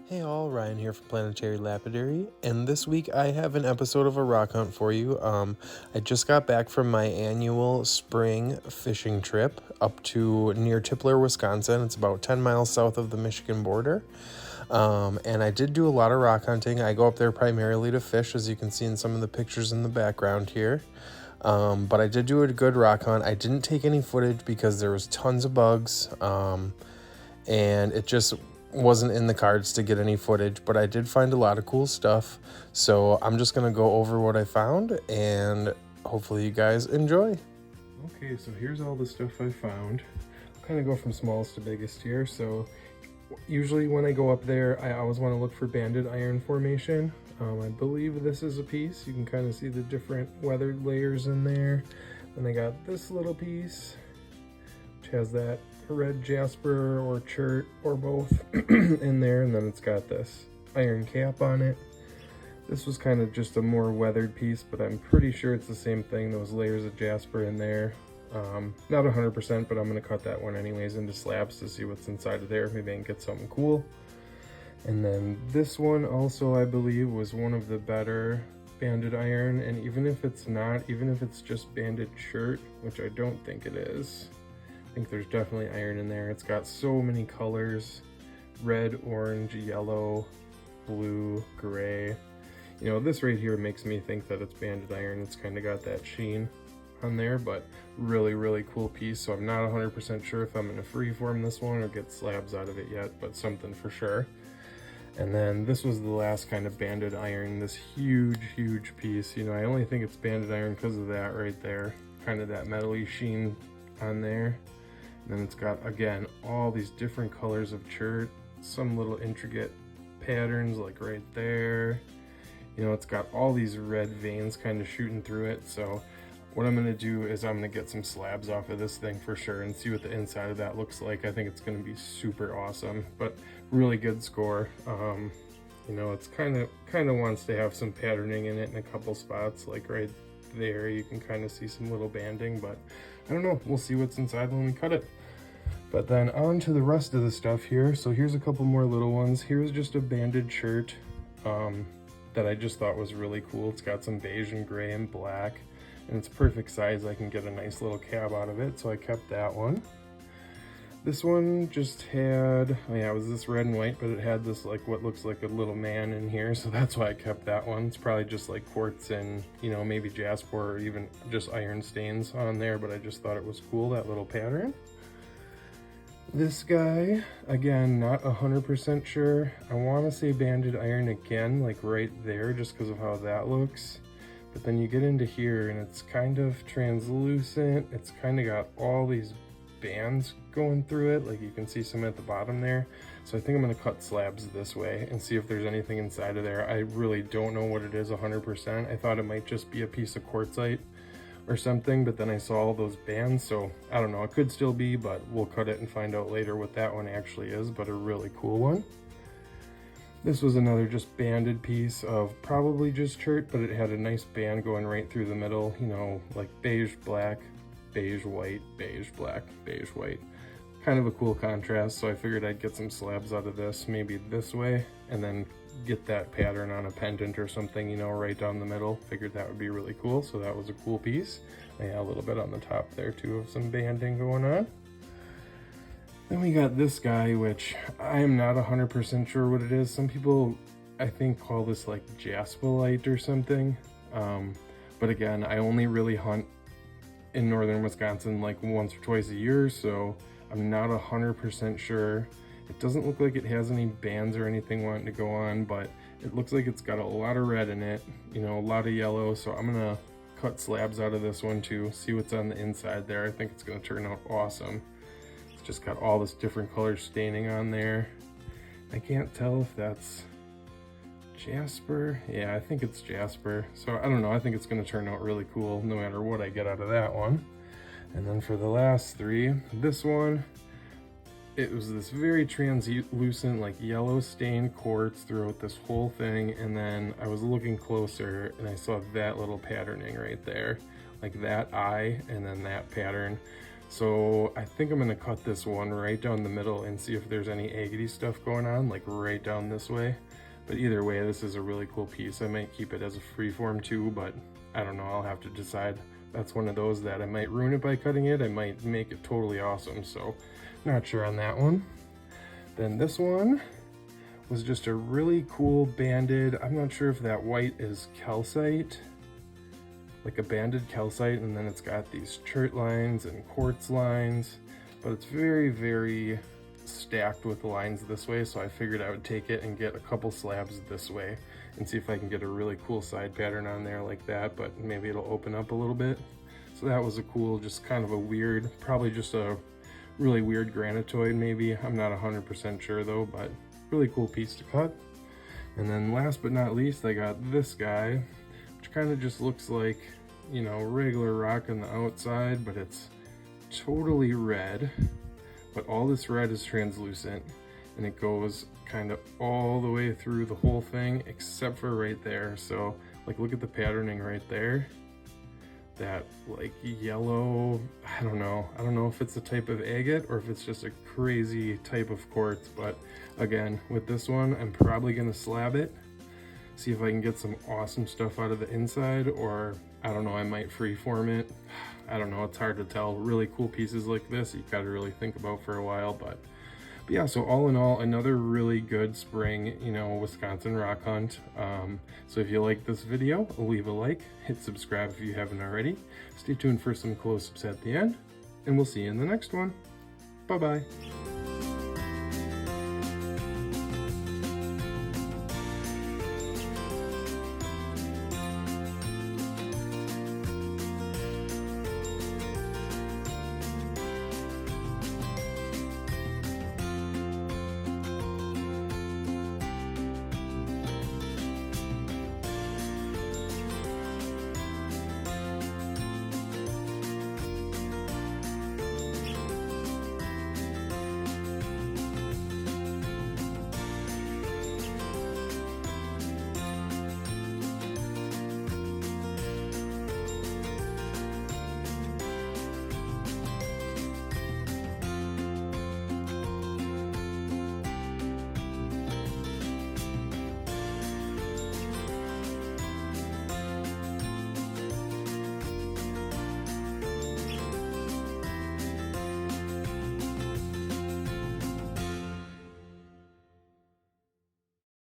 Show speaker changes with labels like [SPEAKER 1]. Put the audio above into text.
[SPEAKER 1] Hey all, Ryan here from Planetary Lapidary, and this week I have an episode of a rock hunt for you. I just got back from my annual spring fishing trip up to near Tipler, Wisconsin. It's about 10 miles south of the Michigan border. And I did do a lot of rock hunting. I go up there primarily to fish, as you can see in some of the pictures in the background here. But I did do a good rock hunt. I didn't take any footage because there was tons of bugs, and it just wasn't in the cards to get any footage, but I did find a lot of cool stuff. So I'm just gonna go over what I found and hopefully you guys enjoy. Okay, so here's all the stuff I found. I'll kind of go from smallest to biggest here. So usually when I go up there, I always want to look for banded iron formation. I believe this is a piece. You can kind of see the different weathered layers in there. Then I got this little piece, which has that red jasper or chert or both in there, and then it's got this iron cap on it. This was kind of just a more weathered piece, but I'm pretty sure it's the same thing, those layers of jasper in there. Not 100%, but I'm going to cut that one anyways into slabs to see what's inside of there. Maybe I can get something cool. And then this one also, I believe, was one of the better banded iron, and even if it's not, even if it's just banded chert, which I don't think it is, I think there's definitely iron in there. It's got so many colors: red, orange, yellow, blue, gray. You know, this right here makes me think that it's banded iron. It's kind of got that sheen on there, but really cool piece. So I'm not 100% sure if I'm going to freeform this one or get slabs out of it yet, but something for sure. And then this was the last kind of banded iron, this huge piece. You know, I only think it's banded iron because of that right there, kind of that metally sheen on there. And then it's got, again, all these different colors of chert, some little intricate patterns like right there. You know, it's got all these red veins kind of shooting through it. So what I'm going to do is I'm going to get some slabs off of this thing for sure and see what the inside of that looks like. I think it's going to be super awesome, but really good score. You know, it's kind of wants to have some patterning in it in a couple spots, like right there. You can kind of see some little banding, but I don't know. We'll see what's inside when we cut it. But then on to the rest of the stuff here. So here's a couple more little ones. Here's just a banded chert that I just thought was really cool. It's got some beige and gray and black, and it's perfect size. I can get a nice little cab out of it, so I kept that one. This one just had, oh yeah, it was this red and white, but it had this like what looks like a little man in here, so that's why I kept that one. It's probably just like quartz and, you know, maybe jasper or even just iron stains on there, but I just thought it was cool, that little pattern. This guy, again, not 100% sure. I want to say banded iron again, like right there, just because of how that looks. But then you get into here and it's kind of translucent. It's kind of got all these bands going through it, like you can see some at the bottom there. So I think I'm going to cut slabs this way and see if there's anything inside of there. I really don't know what it is 100%. I thought it might just be a piece of quartzite or something, but then I saw all those bands, so I don't know, it could still be, but we'll cut it and find out later what that one actually is, but a really cool one. This was another just banded piece of probably just chert, but it had a nice band going right through the middle, you know, like beige, black, beige, white, beige, black, beige, white. Kind of a cool contrast, so I figured I'd get some slabs out of this, maybe this way, and then get that pattern on a pendant or something, you know, right down the middle. Figured that would be really cool, so that was a cool piece. Yeah, a little bit on the top there too of some banding going on. Then we got this guy, which I am not 100% sure what it is. Some people, I think, call this like jaspilite or something. But again, I only really hunt in northern Wisconsin like once or twice a year, so I'm not 100% sure. It doesn't look like it has any bands or anything wanting to go on, but it looks like it's got a lot of red in it, you know, a lot of yellow, so I'm gonna cut slabs out of this one too, see what's on the inside there. I think it's gonna turn out awesome. It's just got all this different color staining on there. I can't tell if that's jasper. Yeah, I think it's jasper. So I don't know, I think it's gonna turn out really cool no matter what I get out of that one. And then for the last three, this one, it was this very translucent, like yellow stained quartz throughout this whole thing, and then I was looking closer and I saw that little patterning right there, like that eye and then that pattern. So I think I'm gonna cut this one right down the middle and see if there's any agate stuff going on, like right down this way. But either way, this is a really cool piece. I might keep it as a freeform too, but I don't know, I'll have to decide. That's one of those that I might ruin it by cutting it. I might make it totally awesome, so not sure on that one. Then this one was just a really cool banded, I'm not sure if that white is calcite, like a banded calcite, and then it's got these chert lines and quartz lines, but it's very, very stacked with lines this way, so I figured I would take it and get a couple slabs this way and see if I can get a really cool side pattern on there like that, but maybe it'll open up a little bit. So that was a cool, just kind of a weird, probably just a really weird granitoid maybe. I'm not 100% sure though, but really cool piece to cut. And then last but not least, I got this guy, which kind of just looks like, you know, regular rock on the outside, but it's totally red. But all this red is translucent, and it goes kind of all the way through the whole thing except for right there. So like, look at the patterning right there, that like yellow, I don't know if it's a type of agate or if it's just a crazy type of quartz. But again, with this one, I'm probably gonna slab it, see if I can get some awesome stuff out of the inside, or I don't know, I might freeform it. I don't know, it's hard to tell. Really cool pieces like this, you gotta really think about for a while. But yeah, so all in all, another really good spring, you know, Wisconsin rock hunt. So if you like this video, leave a like, hit subscribe if you haven't already. Stay tuned for some close-ups at the end, and we'll see you in the next one. Bye-bye.